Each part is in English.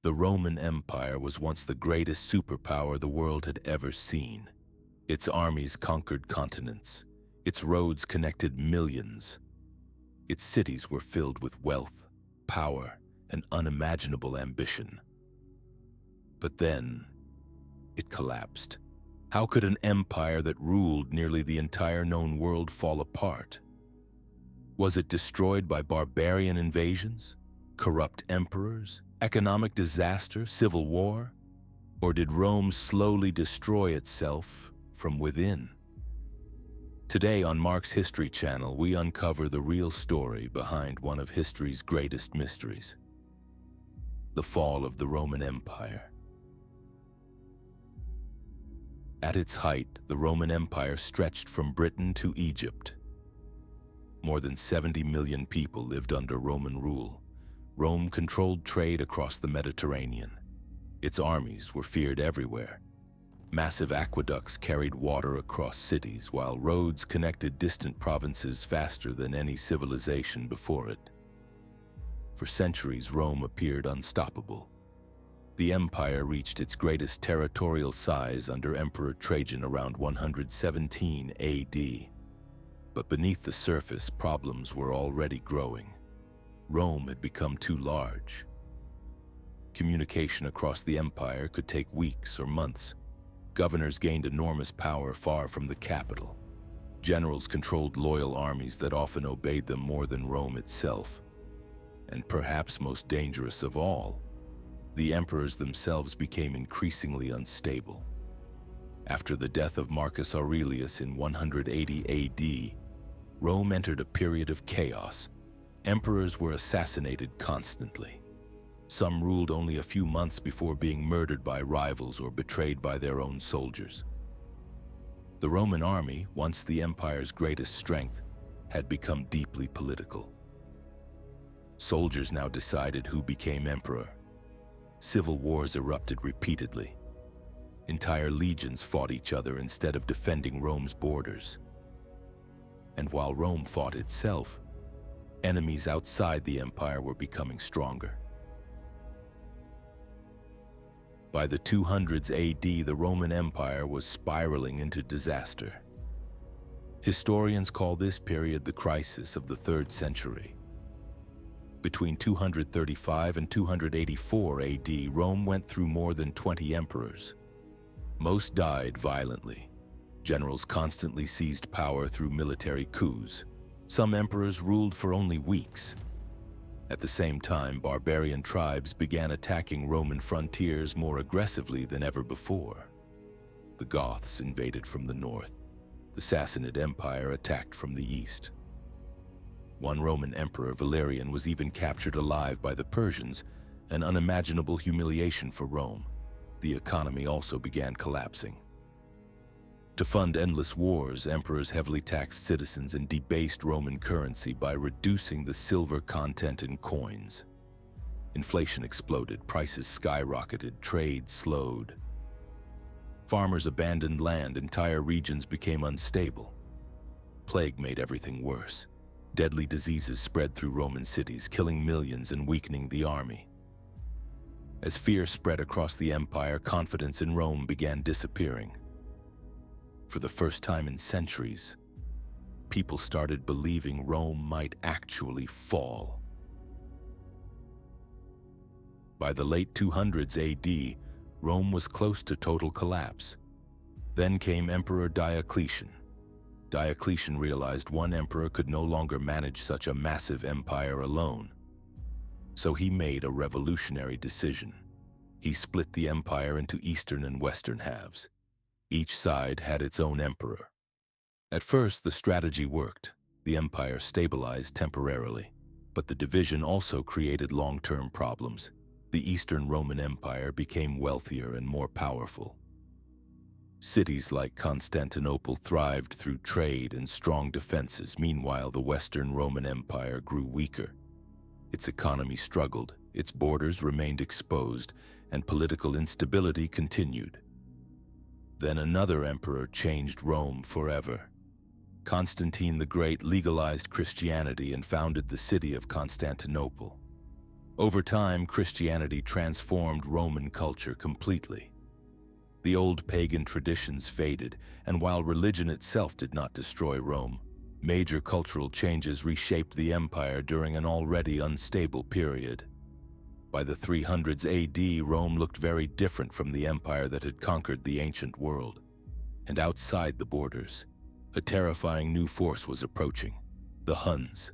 The Roman Empire was once the greatest superpower the world had ever seen. Its armies conquered continents. Its roads connected millions. Its cities were filled with wealth, power, and unimaginable ambition. But then, it collapsed. How could an empire that ruled nearly the entire known world fall apart? Was it destroyed by barbarian invasions, corrupt emperors, economic disaster, civil war? Or did Rome slowly destroy itself from within? Today on Mark's History Channel, we uncover the real story behind one of history's greatest mysteries: the fall of the Roman Empire. At its height, the Roman Empire stretched from Britain to Egypt. More than 70 million people lived under Roman rule. Rome controlled trade across the Mediterranean. Its armies were feared everywhere. Massive aqueducts carried water across cities, while roads connected distant provinces faster than any civilization before it. For centuries, Rome appeared unstoppable. The empire reached its greatest territorial size under Emperor Trajan around 117 AD. But beneath the surface, problems were already growing. Rome had become too large. Communication across the empire could take weeks or months. Governors gained enormous power far from the capital. Generals controlled loyal armies that often obeyed them more than Rome itself. And perhaps most dangerous of all, the emperors themselves became increasingly unstable. After the death of Marcus Aurelius in 180 AD, Rome entered a period of chaos. Emperors were assassinated constantly. Some ruled only a few months before being murdered by rivals or betrayed by their own soldiers. The Roman army, once the empire's greatest strength, had become deeply political. Soldiers now decided who became emperor. Civil wars erupted repeatedly. Entire legions fought each other instead of defending Rome's borders. And while Rome fought itself, enemies outside the empire were becoming stronger. By the 200s AD, the Roman Empire was spiraling into disaster. Historians call this period the crisis of the 3rd century. Between 235 and 284 AD, Rome went through more than 20 emperors. Most died violently. Generals constantly seized power through military coups. Some emperors ruled for only weeks. At the same time, barbarian tribes began attacking Roman frontiers more aggressively than ever before. The Goths invaded from the north. The Sassanid Empire attacked from the east. One Roman emperor, Valerian, was even captured alive by the Persians, an unimaginable humiliation for Rome. The economy also began collapsing. To fund endless wars, emperors heavily taxed citizens and debased Roman currency by reducing the silver content in coins. Inflation exploded, prices skyrocketed, trade slowed. Farmers abandoned land, entire regions became unstable. Plague made everything worse. Deadly diseases spread through Roman cities, killing millions and weakening the army. As fear spread across the empire, confidence in Rome began disappearing. For the first time in centuries, people started believing Rome might actually fall. By the late 200s AD, Rome was close to total collapse. Then came Emperor Diocletian. Diocletian realized one emperor could no longer manage such a massive empire alone. So he made a revolutionary decision. He split the empire into eastern and western halves. Each side had its own emperor. At first, the strategy worked. The empire stabilized temporarily. But the division also created long-term problems. The Eastern Roman Empire became wealthier and more powerful. Cities like Constantinople thrived through trade and strong defenses. Meanwhile, the Western Roman Empire grew weaker. Its economy struggled, its borders remained exposed, and political instability continued. Then another emperor changed Rome forever. Constantine the Great legalized Christianity and founded the city of Constantinople. Over time, Christianity transformed Roman culture completely. The old pagan traditions faded, and while religion itself did not destroy Rome, major cultural changes reshaped the empire during an already unstable period. By the 300s AD, Rome looked very different from the empire that had conquered the ancient world. And outside the borders, a terrifying new force was approaching: the Huns.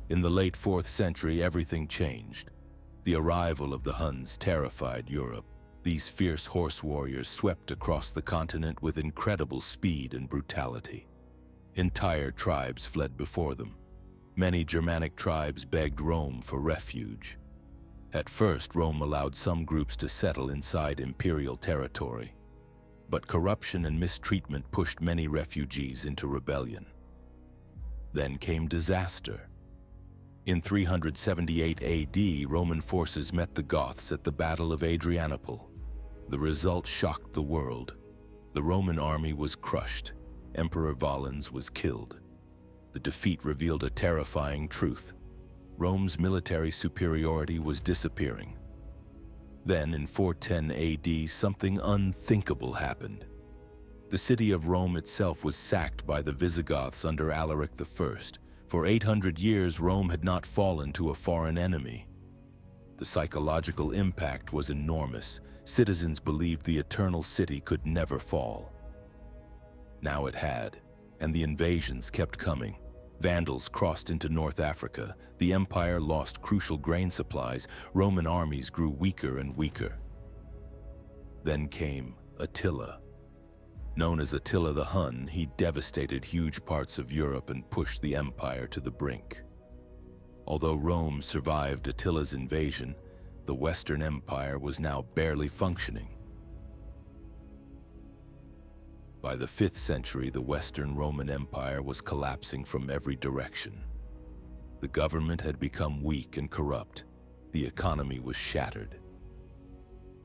In the late 4th century, everything changed. The arrival of the Huns terrified Europe. These fierce horse warriors swept across the continent with incredible speed and brutality. Entire tribes fled before them. Many Germanic tribes begged Rome for refuge. At first, Rome allowed some groups to settle inside imperial territory, but corruption and mistreatment pushed many refugees into rebellion. Then came disaster. In 378 AD, Roman forces met the Goths at the Battle of Adrianople. The result shocked the world. The Roman army was crushed. Emperor Valens was killed. The defeat revealed a terrifying truth: Rome's military superiority was disappearing. Then, in 410 AD, something unthinkable happened. The city of Rome itself was sacked by the Visigoths under Alaric I. For 800 years, Rome had not fallen to a foreign enemy. The psychological impact was enormous. Citizens believed the eternal city could never fall. Now it had, and the invasions kept coming. Vandals crossed into North Africa. The empire lost crucial grain supplies. Roman armies grew weaker and weaker. Then came Attila. Known as Attila the Hun, he devastated huge parts of Europe and pushed the empire to the brink. Although Rome survived Attila's invasion, the Western Empire was now barely functioning. By the 5th century, the Western Roman Empire was collapsing from every direction. The government had become weak and corrupt. The economy was shattered.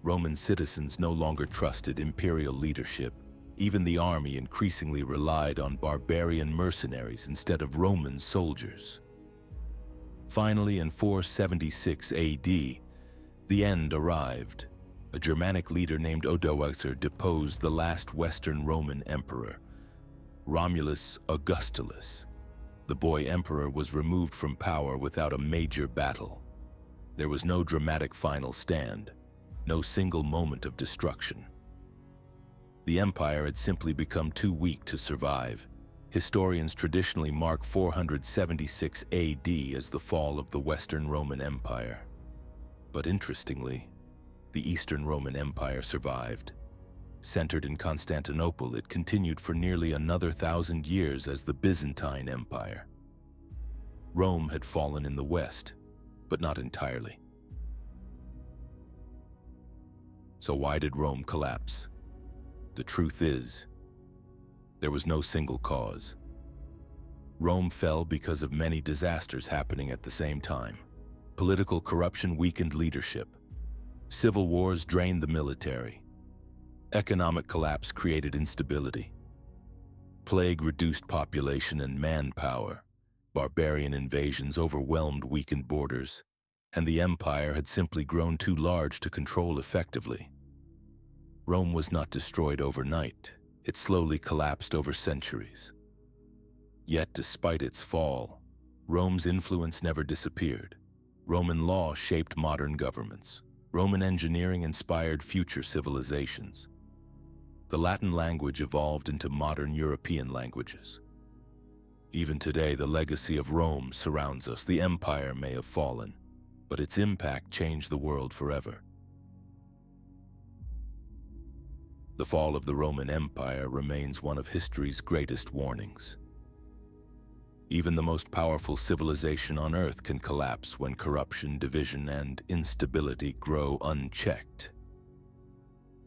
Roman citizens no longer trusted imperial leadership. Even the army increasingly relied on barbarian mercenaries instead of Roman soldiers. Finally, in 476 AD, the end arrived. A Germanic leader named Odoacer deposed the last Western Roman emperor, Romulus Augustulus. The boy emperor was removed from power without a major battle. There was no dramatic final stand, no single moment of destruction. The empire had simply become too weak to survive. Historians traditionally mark 476 AD as the fall of the Western Roman Empire. But interestingly, the Eastern Roman Empire survived. Centered in Constantinople, it continued for nearly another 1,000 years as the Byzantine Empire. Rome had fallen in the West, but not entirely. So why did Rome collapse? The truth is, there was no single cause. Rome fell because of many disasters happening at the same time. Political corruption weakened leadership. Civil wars drained the military. Economic collapse created instability. Plague reduced population and manpower. Barbarian invasions overwhelmed weakened borders. And the empire had simply grown too large to control effectively. Rome was not destroyed overnight. It slowly collapsed over centuries. Yet, despite its fall, Rome's influence never disappeared. Roman law shaped modern governments. Roman engineering inspired future civilizations. The Latin language evolved into modern European languages. Even today, the legacy of Rome surrounds us. The empire may have fallen, but its impact changed the world forever. The fall of the Roman Empire remains one of history's greatest warnings. Even the most powerful civilization on Earth can collapse when corruption, division, and instability grow unchecked.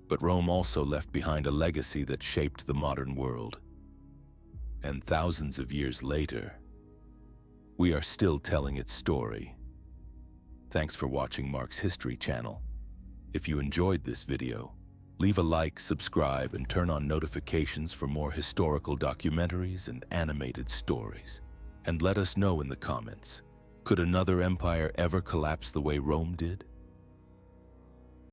But Rome also left behind a legacy that shaped the modern world. And thousands of years later, we are still telling its story. Thanks for watching Mark's History channel. If you enjoyed this video, leave a like, subscribe, and turn on notifications for more historical documentaries and animated stories. And let us know in the comments, Could another empire ever collapse the way Rome did?